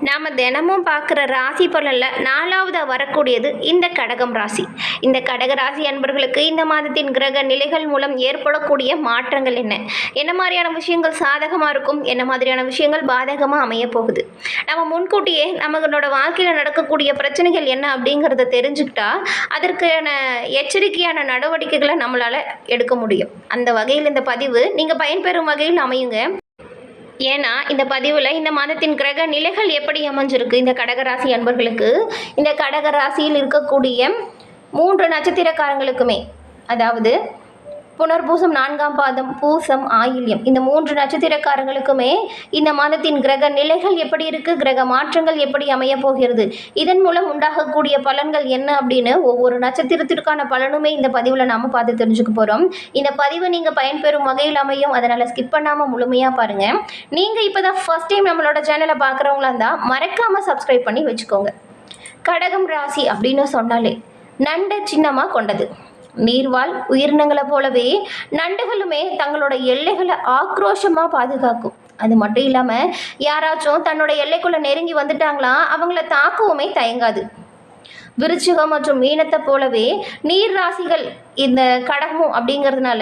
நாம் தினமும் பார்க்குற ராசி பலனில் நாலாவதாக வரக்கூடியது இந்த கடகம் ராசி. இந்த கடக ராசி அன்பர்களுக்கு இந்த மாதத்தின் கிரக நிலைகள் மூலம் ஏற்படக்கூடிய மாற்றங்கள் என்ன, என்ன மாதிரியான விஷயங்கள் சாதகமாக இருக்கும், என்ன மாதிரியான விஷயங்கள் பாதகமாக அமைய போகுது, நம்ம முன்கூட்டியே நம்மளோட வாழ்க்கையில் நடக்கக்கூடிய பிரச்சனைகள் என்ன அப்படிங்கிறத தெரிஞ்சுக்கிட்டா அதற்கான எச்சரிக்கையான நடவடிக்கைகளை நம்மளால் எடுக்க முடியும். அந்த வகையில் இந்த பதிவு நீங்கள் பயன்பெறும் வகையில் அமையுங்க. ஏன்னா இந்த பதிவில் இந்த மாதத்தின் கிரக நிலைகள் எப்படி அமைஞ்சிருக்கு இந்த கடகராசி அன்பர்களுக்கு, இந்த கடகராசியில் இருக்கக்கூடிய 3 நட்சத்திரக்காரங்களுக்குமே, அதாவது புனர்பூசம் 4ஆம் பாதம், பூசம், ஆயில்யம், இந்த 3 நட்சத்திரக்காரங்களுக்குமே இந்த மாதத்தின் கிரக நிலைகள் எப்படி இருக்குது, கிரக மாற்றங்கள் எப்படி அமைய போகிறது, இதன் மூலம் உண்டாகக்கூடிய பலன்கள் என்ன அப்படின்னு ஒவ்வொரு நட்சத்திரத்திற்கான பலனுமே இந்த பதிவில் நாம் பார்த்து தெரிஞ்சுக்க போகிறோம். இந்த பதிவு நீங்கள் பயன்பெறும் வகையில் அமையும், அதனால் ஸ்கிப் பண்ணாமல் முழுமையாக பாருங்கள். நீங்கள் இப்போ தான் ஃபர்ஸ்ட் டைம் நம்மளோட சேனலை பார்க்குறவங்களா இருந்தால் மறக்காமல் சப்ஸ்கிரைப் பண்ணி வச்சுக்கோங்க. கடகம் ராசி அப்படின்னு சொன்னாலே நண்டை சின்னமாக கொண்டது. நீர்வாழ் உயிரினங்களை போலவே நண்டுகளுமே தங்களோட எல்லைகளை ஆக்ரோஷமாக பாதுகாக்கும். அது மட்டும் இல்லாமல் யாராச்சும் தன்னோட எல்லைக்குள்ளே நெருங்கி வந்துட்டாங்களா அவங்கள தாக்கவுமே தயங்காது. விருச்சிகம் மற்றும் மீனத்தை போலவே நீர் ராசிகள் இந்த கடகமும் அப்படிங்கிறதுனால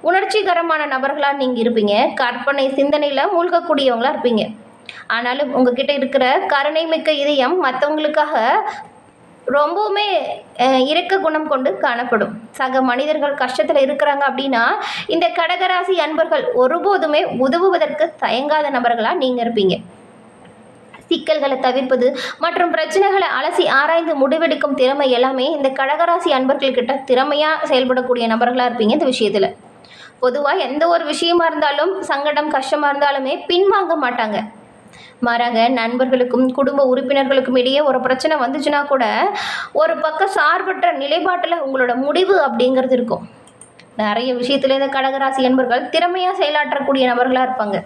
உணர்ச்சிகரமான நபர்களாக நீங்கள் இருப்பீங்க. கற்பனை சிந்தனையில் மூழ்கக்கூடியவங்களாக இருப்பீங்க. ஆனாலும் உங்ககிட்ட இருக்கிற கருணை மிக்க இதயம் மற்றவங்களுக்காக ரொம்பவுமே இரக்க குணம் கொண்டு காணப்படும். சக மனிதர்கள் கஷ்டத்தில் இருக்கிறாங்க அப்படின்னா இந்த கடகராசி அன்பர்கள் ஒருபோதுமே உதவுவதற்கு தயங்காத நபர்களாக நீங்கள் இருப்பீங்க. சிக்கல்களை தவிர்ப்பது மற்றும் பிரச்சனைகளை அலசி ஆராய்ந்து முடிவெடுக்கும் திறமை எல்லாமே இந்த கடகராசி அன்பர்கள்கிட்ட திறமையாக செயல்படக்கூடிய நபர்களாக இருப்பீங்க. இந்த விஷயத்தில் பொதுவாக எந்த ஒரு விஷயமா இருந்தாலும் சங்கடம் கஷ்டமாக இருந்தாலுமே பின்வாங்க மாட்டாங்க. மாறாக நண்பர்களுக்கும் குடும்ப உறுப்பினர்களுக்கும் இடையே ஒரு பிரச்சனை வந்துச்சுன்னா கூட ஒரு பக்கம் சார்பற்ற நிலைப்பாட்டில் உங்களோட முடிவு அப்படிங்கிறது இருக்கும். நிறைய விஷயத்துல இந்த கடகராசி என்பர்கள் திறமையாக செயலாற்றக்கூடிய நபர்களாக இருப்பாங்க.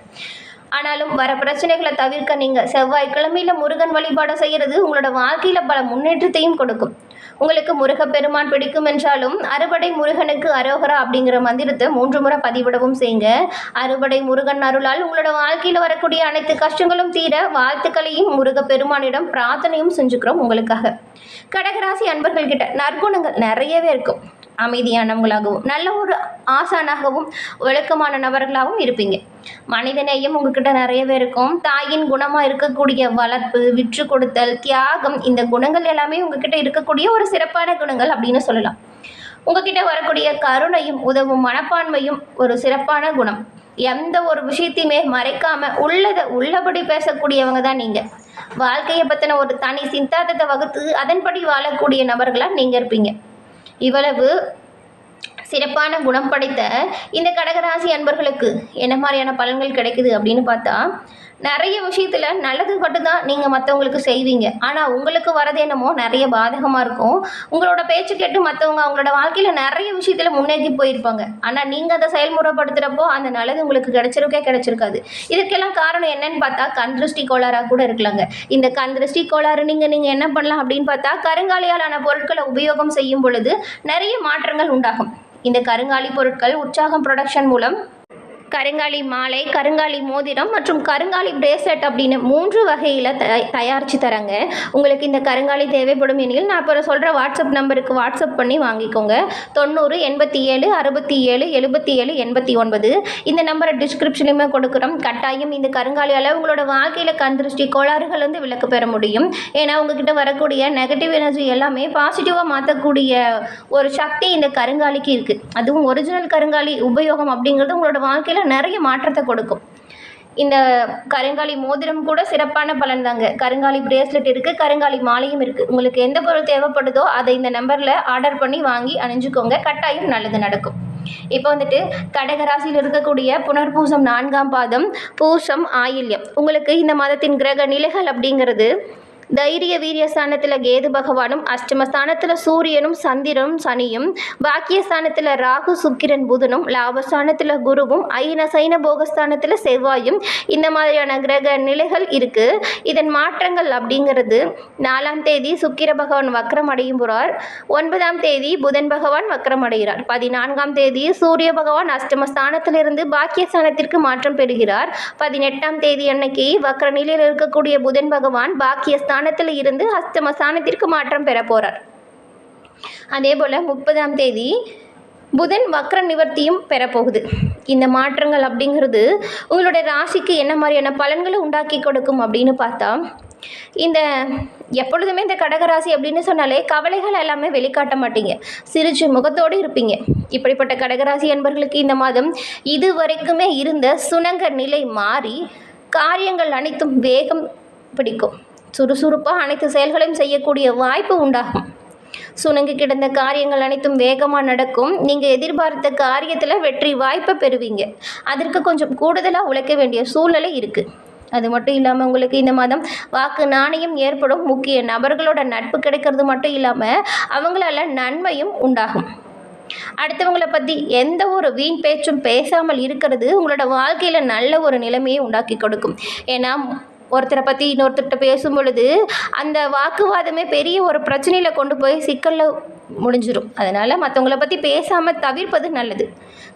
ஆனாலும் வர பிரச்சனைகளை தவிர்க்க நீங்கள் செவ்வாய்க்கிழமையில் முருகன் வழிபாடு செய்கிறது உங்களோட வாழ்க்கையில் பல முன்னேற்றத்தையும் கொடுக்கும். உங்களுக்கு முருகப்பெருமான் பிடிக்கும் என்றாலும் அறுபடை முருகனுக்கு அரோகரா அப்படிங்கிற மந்திரத்தை 3 முறை பதிவிடவும் செய்யுங்க. அறுபடை முருகன் அருளால் உங்களோட வாழ்க்கையில் வரக்கூடிய அனைத்து கஷ்டங்களும் தீர வாழ்த்துக்களையும் முருகப்பெருமானிடம் பிரார்த்தனையும் செஞ்சுக்கிறோம் உங்களுக்காக. கடகராசி அன்பர்கள்கிட்ட நற்குணங்கள் நிறையவே இருக்கும். அமைதியானவங்களாகவும் நல்ல ஒரு ஆசானாகவும் ஒழுக்கமான நபர்களாகவும் இருப்பீங்க. மனிதநேயம் உங்ககிட்ட நிறையவே இருக்கும். தாயின் குணமாக இருக்கக்கூடிய வளர்ப்பு, விற்று கொடுத்தல், தியாகம், இந்த குணங்கள் எல்லாமே உங்ககிட்ட இருக்கக்கூடிய ஒரு சிறப்பான குணங்கள் அப்படின்னு சொல்லலாம். உங்ககிட்ட வரக்கூடிய கருணையும் உதவும் மனப்பான்மையும் ஒரு சிறப்பான குணம். எந்த ஒரு விஷயத்தையுமே மறைக்காம உள்ளதை உள்ளபடி பேசக்கூடியவங்க தான் நீங்கள். வாழ்க்கையை பற்றின ஒரு தனி சித்தாந்தத்தை வகுத்து அதன்படி வாழக்கூடிய நபர்களாக நீங்கள் இருப்பீங்க. இவ்வளவு சிறப்பான குணம் படைத்த இந்த கடகராசி அன்பர்களுக்கு என்ன மாதிரியான பலன்கள் கிடைக்குது அப்படின்னு பார்த்தா, நிறைய விஷயத்தில் நல்லது மட்டும்தான் நீங்கள் மற்றவங்களுக்கு செய்வீங்க. ஆனால் உங்களுக்கு வரது என்னமோ நிறைய பாதகமாக இருக்கும். உங்களோட பேச்சு கேட்டு மற்றவங்க அவங்களோட வாழ்க்கையில் நிறைய விஷயத்தில் முன்னேறி போயிருப்பாங்க. ஆனால் நீங்கள் அதை செயல்முறைப்படுத்துகிறப்போ அந்த நல்லது உங்களுக்கு கிடைச்சிருக்காது. இதுக்கெல்லாம் காரணம் என்னன்னு பார்த்தா கண் திருஷ்டி கோளாறாக கூட இருக்கலாங்க. இந்த கண் திருஷ்டி கோளாறு நீங்கள் என்ன பண்ணலாம் அப்படின்னு பார்த்தா கருங்காலியாலான பொருட்களை உபயோகம் செய்யும் பொழுது நிறைய மாற்றங்கள் உண்டாகும். இந்த கருங்காலி பொருட்கள் உற்சாகம் ப்ரொடக்ஷன் மூலம் கருங்காலி மாலை, கருங்காலி மோதிரம் மற்றும் கருங்காலி பிரேஸ்லெட் அப்படின்னு 3 வகையில் தயாரித்து தராங்க. உங்களுக்கு இந்த கருங்காலி தேவைப்படும் எனில் நான் இப்போ சொல்கிற வாட்ஸ்அப் நம்பருக்கு வாட்ஸ்அப் பண்ணி வாங்கிக்கோங்க. 90 87 67 77 89 இந்த நம்பரை டிஸ்கிரிப்ஷனுமே கொடுக்குறோம். கட்டாயம் இந்த கருங்காலியால் உங்களோட வாழ்க்கையில் கண் திருஷ்டி கோளாறுகள் வந்து விலக்கு பெற முடியும். ஏன்னா உங்ககிட்ட வரக்கூடிய நெகட்டிவ் எனர்ஜி எல்லாமே பாசிட்டிவாக மாற்றக்கூடிய ஒரு சக்தி இந்த கருங்காலிக்கு இருக்குது. அதுவும் ஒரிஜினல் கருங்காலி உபயோகம் அப்படிங்கிறது உங்களோட வாழ்க்கையில் நிறைய மாற்றத்தை கொடுக்கும். இந்த கருங்காலி மோதிரம் கூட சிறப்பான பலன் தாங்க. கருங்காலி பிரேஸ்லெட் இருக்குது, கருங்காலி மாலையும் இருக்குது. உங்களுக்கு எந்த பொருள் தேவைப்படுதோ அதை இந்த நம்பரில் ஆர்டர் பண்ணி வாங்கி அணிஞ்சுக்கோங்க. கட்டாயம் நல்லது நடக்கும். இப்போ வந்துட்டு கடகராசியில் இருக்கக்கூடிய புனர்பூசம் 4ஆம் பாதம், பூசம், ஆயில்யம் உங்களுக்கு இந்த மாதத்தின் கிரக நிலைகள் அப்படிங்கிறது தைரிய வீரிய ஸ்தானத்தில் கேது பகவானும், அஷ்டமஸ்தானத்தில் சூரியனும் சந்திரனும் சனியும், பாக்கியஸ்தானத்தில் ராகு சுக்கிரன் புதனும், லாபஸ்தானத்தில் குருவும், ஐன சைன போகஸ்தானத்தில் செவ்வாயும் இந்த மாதிரியான கிரக நிலைகள் இருக்குது. இதன் மாற்றங்கள் அப்படிங்கிறது 4ஆம் தேதி சுக்கிர பகவான் வக்ரம் அடையும் போகிறார். 9ஆம் தேதி புதன் பகவான் வக்ரம் அடைகிறார். 14ஆம் தேதி சூரிய பகவான் அஷ்டமஸ்தானத்திலிருந்து பாக்கியஸ்தானத்திற்கு மாற்றம் பெறுகிறார். 18ஆம் தேதி அன்னைக்கு வக்ர நிலையில் இருக்கக்கூடிய புதன் பகவான் பாக்கியஸ்தானத்தில் இருந்து அஷ்டமஸ்தானத்திற்கு மாற்றம் பெற போகிறார். அதே போல் 30ஆம் தேதி புதன் வக்ர நிவர்த்தியும் பெறப்போகுது. இந்த மாற்றங்கள் அப்படிங்கிறது உங்களுடைய ராசிக்கு என்ன மாதிரியான பலன்களை உண்டாக்கி கொடுக்கும் அப்படின்னு பார்த்தா, இந்த எப்பொழுதுமே இந்த கடகராசி அப்படின்னு சொன்னாலே கவலைகள் எல்லாமே வெளிக்காட்ட மாட்டீங்க, சிரிச்சு முகத்தோடு இருப்பீங்க. இப்படிப்பட்ட கடகராசி என்பவர்களுக்கு இந்த மாதம் இதுவரைக்குமே இருந்த சுணங்க நிலை மாறி காரியங்கள் அனைத்தும் வேகம் பிடிக்கும். சுறுசுறுப்பாக அனைத்து செயல்களையும் செய்யக்கூடிய வாய்ப்பு உண்டாகும். சுணங்கி கிடந்த காரியங்கள் அனைத்தும் வேகமாக நடக்கும். நீங்கள் எதிர்பார்த்த காரியத்தில் வெற்றி வாய்ப்பை பெறுவீங்க. அதற்கு கொஞ்சம் கூடுதலாக உழைக்க வேண்டிய சூழ்நிலை இருக்குது. அது மட்டும் இல்லாமல் உங்களுக்கு இந்த மாதம் வாக்கு நாணயம் ஏற்படும். முக்கிய நபர்களோட நட்பு கிடைக்கிறது மட்டும் இல்லாமல் அவங்களால நன்மையும் உண்டாகும். அடுத்தவங்களை பற்றி எந்த ஒரு வீண் பேச்சும் பேசாமல் இருக்கிறது உங்களோட வாழ்க்கையில் நல்ல ஒரு நிலைமையை உண்டாக்கி கொடுக்கும். ஏன்னா ஒருத்தரை பற்றி இன்னொருத்தர்கிட்ட பேசும் பொழுது அந்த வாக்குவாதமே பெரிய ஒரு பிரச்சனையில் கொண்டு போய் சிக்கலில் முடிஞ்சிடும். அதனால் மற்றவங்கள பற்றி பேசாமல் தவிர்ப்பது நல்லது.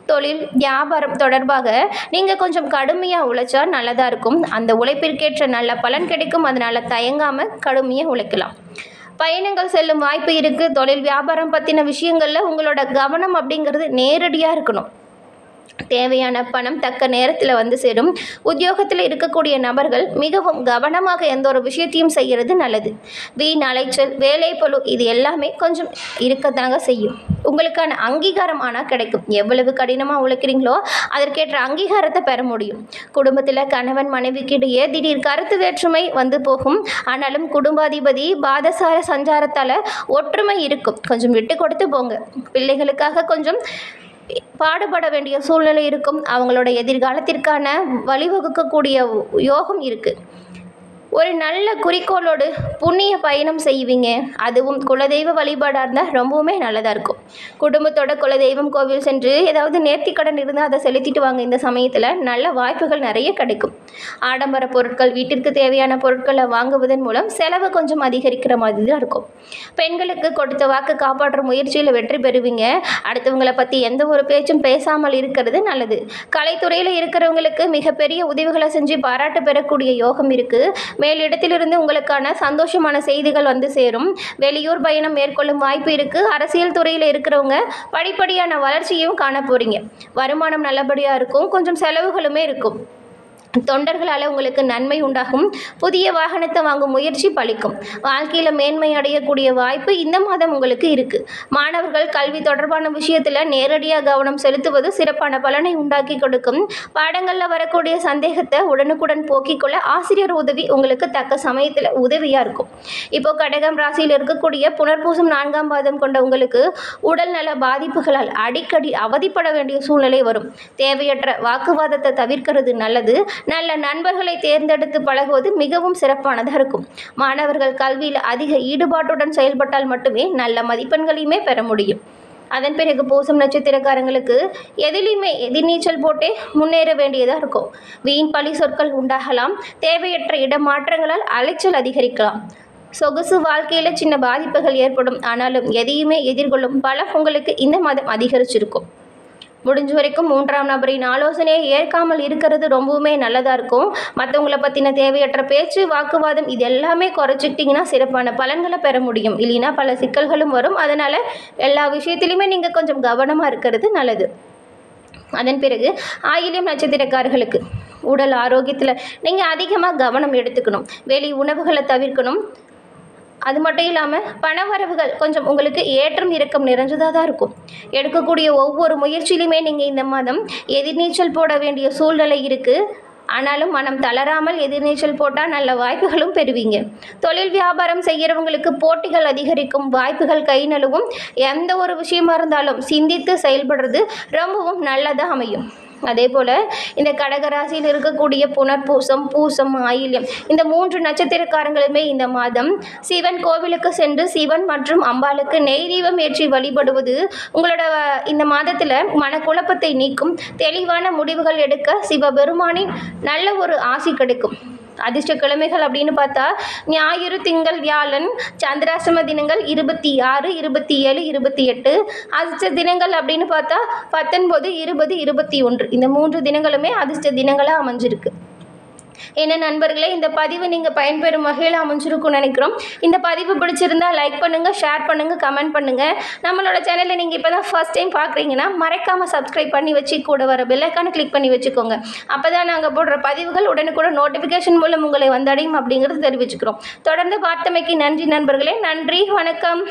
தொழில் வியாபாரம் தொடர்பாக நீங்கள் கொஞ்சம் கடுமையாக உழைச்சா நல்லதாக இருக்கும். அந்த உழைப்பிற்கேற்ற நல்ல பலன் கிடைக்கும். அதனால் தயங்காமல் கடுமையாக உழைக்கலாம். பயணங்கள் செல்லும் வாய்ப்பு இருக்குது. தொழில் வியாபாரம் பற்றின விஷயங்களில் உங்களோட கவனம் அப்படிங்கிறது நேரடியாக இருக்கணும். தேவையான பணம் தக்க நேரத்தில் வந்து சேரும். உத்தியோகத்தில் இருக்கக்கூடிய நபர்கள் மிகவும் கவனமாக எந்த ஒரு விஷயத்தையும் செய்கிறது நல்லது. வீண் அலைச்சல், வேலை பளு இது எல்லாமே கொஞ்சம் இருக்கத்தாங்க செய்யும். உங்களுக்கான அங்கீகாரம் ஆனால் கிடைக்கும். எவ்வளவு கடினமாக உழைக்கிறீங்களோ அதற்கேற்ற அங்கீகாரத்தை பெற முடியும். குடும்பத்தில் கணவன் மனைவிக்கிடையே திடீர் கருத்து வேற்றுமை வந்து போகும். ஆனாலும் குடும்பாதிபதி பாதசார சஞ்சாரத்தால் ஒற்றுமை இருக்கும். கொஞ்சம் விட்டு கொடுத்து போங்க. பிள்ளைகளுக்காக கொஞ்சம் பாடுபட வேண்டிய சூழ்நிலை இருக்கும். அவங்களோட எதிர்காலத்திற்கான வழிவகுக்கக்கூடிய யோகம் இருக்குது. ஒரு நல்ல குறிக்கோளோடு புண்ணிய பயணம் செய்வீங்க. அதுவும் குலதெய்வ வழிபாடாக இருந்தால் ரொம்பவுமே நல்லதாக இருக்கும். குடும்பத்தோட குலதெய்வம் கோவில் சென்று ஏதாவது நேர்த்திக்கடன் இருந்தால் அதை செலுத்திட்டு வாங்க. இந்த சமயத்தில் நல்ல வாய்ப்புகள் நிறைய கிடைக்கும். ஆடம்பர பொருட்கள், வீட்டிற்கு தேவையான பொருட்களை வாங்குவதன் மூலம் செலவு கொஞ்சம் அதிகரிக்கிற மாதிரி தான் இருக்கும். பெண்களுக்கு கொடுத்த வாக்கு காப்பாற்ற முயற்சியில் வெற்றி பெறுவீங்க. அடுத்தவங்களை பற்றி எந்த ஒரு பேச்சும் பேசாமல் இருக்கிறது நல்லது. கலைத்துறையில் இருக்கிறவங்களுக்கு மிகப்பெரிய உதவிகளை செஞ்சு பாராட்டு பெறக்கூடிய யோகம் இருக்குது. மேலிடத்திலிருந்து உங்களுக்கான சந்தோஷமான செய்திகள் வந்து சேரும். வெளியூர் பயணம் மேற்கொள்ளும் வாய்ப்பு இருக்குது. அரசியல் துறையில் இருக்கிறவங்க படிப்படியான வளர்ச்சியும் காண போகிறீங்க. வருமானம் நல்லபடியாக இருக்கும். கொஞ்சம் செலவுகளுமே இருக்கும். தொண்டர்களால் உங்களுக்கு நன்மை உண்டாகும். புதிய வாகனத்தை வாங்கும் முயற்சி பலிக்கும். வாழ்க்கையில் மேன்மை அடையக்கூடிய வாய்ப்பு இந்த மாதம் உங்களுக்கு இருக்குது. மாணவர்கள் கல்வி தொடர்பான விஷயத்தில் நேரடியாக கவனம் செலுத்துவது சிறப்பான பலனை உண்டாக்கி கொடுக்கும். பாடங்களில் வரக்கூடிய சந்தேகத்தை உடனுக்குடன் போக்கிக்கொள்ள ஆசிரியர் உதவி உங்களுக்கு தக்க சமயத்தில் உதவியாக இருக்கும். இப்போது கடகம் ராசியில் இருக்கக்கூடிய புனர்பூசம் 4ஆம் பாதம் கொண்ட உங்களுக்கு உடல் நல பாதிப்புகளால் அடிக்கடி அவதிப்பட வேண்டிய சூழ்நிலை வரும். தேவையற்ற வாக்குவாதத்தை தவிர்க்கிறது நல்லது. நல்ல நண்பர்களை தேர்ந்தெடுத்து பழகுவது மிகவும் சிறப்பானதாக இருக்கும். மாணவர்கள் கல்வியில் அதிக ஈடுபாட்டுடன் செயல்பட்டால் மட்டுமே நல்ல மதிப்பெண்களையுமே பெற முடியும். அதன் பிறகு பூசம் நட்சத்திரக்காரங்களுக்கு எதிலையுமே எதிர்நீச்சல் போட்டே முன்னேற வேண்டியதாக இருக்கும். வீண் பழி சொற்கள் உண்டாகலாம். தேவையற்ற இடமாற்றங்களால் அலைச்சல் அதிகரிக்கலாம். சொகுசு வாழ்க்கையில் சின்ன பாதிப்புகள் ஏற்படும். ஆனாலும் எதையுமே எதிர்கொள்ளும் பலம் உங்களுக்கு இந்த மாதம் அதிகரிச்சிருக்கும். முடிஞ்ச வரைக்கும் 3ஆம் நபரின் ஆலோசனையை ஏற்காமல் இருக்கிறது ரொம்பவுமே நல்லதாக இருக்கும். மற்றவங்களை பற்றின தேவையற்ற பேச்சு, வாக்குவாதம் இது எல்லாமே குறைச்சிக்கிட்டிங்கன்னா சிறப்பான பலன்களை பெற முடியும். இல்லைன்னா பல சிக்கல்களும் வரும். அதனால் எல்லா விஷயத்துலையுமே நீங்கள் கொஞ்சம் கவனமாக இருக்கிறது நல்லது. அதன் பிறகு ஆயில்யம் நட்சத்திரக்காரர்களுக்கு உடல் ஆரோக்கியத்தில் நீங்கள் அதிகமாக கவனம் எடுத்துக்கணும். வெளி உணவுகளை தவிர்க்கணும். அது மட்டும் இல்லாமல் பணவரவுகள் கொஞ்சம் உங்களுக்கு ஏற்றம் இறக்கம் நிறைஞ்சதாக தான் இருக்கும். எடுக்கக்கூடிய ஒவ்வொரு முயற்சியிலுமே நீங்கள் இந்த மாதம் எதிர்நீச்சல் போட வேண்டிய சூழ்நிலை இருக்குது. ஆனாலும் மனம் தளராமல் எதிர்நீச்சல் போட்டால் நல்ல வாய்ப்புகளும் பெறுவீங்க. தொழில் வியாபாரம் செய்கிறவங்களுக்கு போட்டிகள் அதிகரிக்கும். வாய்ப்புகள் கை நழுவும். எந்த ஒரு விஷயமா இருந்தாலும் சிந்தித்து செயல்படுறது ரொம்பவும் நல்லதாக அமையும். அதே போல் இந்த கடகராசியில் இருக்கக்கூடிய புனர்பூசம், பூசம், ஆயில்யம் இந்த 3 நட்சத்திரக்காரங்களுமே இந்த மாதம் சிவன் கோவிலுக்கு சென்று சிவன் மற்றும் அம்பாளுக்கு நெய் தீபம் ஏற்றி வழிபடுவது உங்களோட இந்த மாதத்தில் மனக்குழப்பத்தை நீக்கும், தெளிவான முடிவுகள் எடுக்க சிவபெருமானின் நல்ல ஒரு ஆசி கிடைக்கும். அதிர்ஷ்ட கிழமைகள் அப்படின்னு பார்த்தா ஞாயிறு, திங்கள், வியாழன். சந்திராசிரம தினங்கள் 26, 27, 28. அதிர்ஷ்ட தினங்கள் அப்படின்னு பார்த்தா 19, 20, 21. இந்த 3 தினங்களுமே அதிர்ஷ்ட தினங்களாக அமைஞ்சிருக்கு. என்ன நண்பர்களே, இந்த பதிவு நீங்கள் பயன்பெறும் வகையில் அமைஞ்சிருக்கும்னு நினைக்கிறோம். இந்த பதிவு பிடிச்சிருந்தா லைக் பண்ணுங்கள், ஷேர் பண்ணுங்கள், கமெண்ட் பண்ணுங்கள். நம்மளோட சேனலை நீங்கள் இப்போ தான் ஃபர்ஸ்ட் டைம் பார்க்குறீங்கன்னா மறக்காமல் சப்ஸ்கிரைப் பண்ணி வச்சு கூட வர பெல்லைக்கான கிளிக் பண்ணி வச்சுக்கோங்க. அப்போ தான் நாங்கள் போடுற பதிவுகள் உடனுக்குடன் நோட்டிஃபிகேஷன் மூலம் உங்களை வந்தடையும் அப்படிங்கிறது தெரிவிச்சுக்கிறோம். தொடர்ந்து பார்த்தமைக்கு நன்றி நண்பர்களே. நன்றி, வணக்கம்.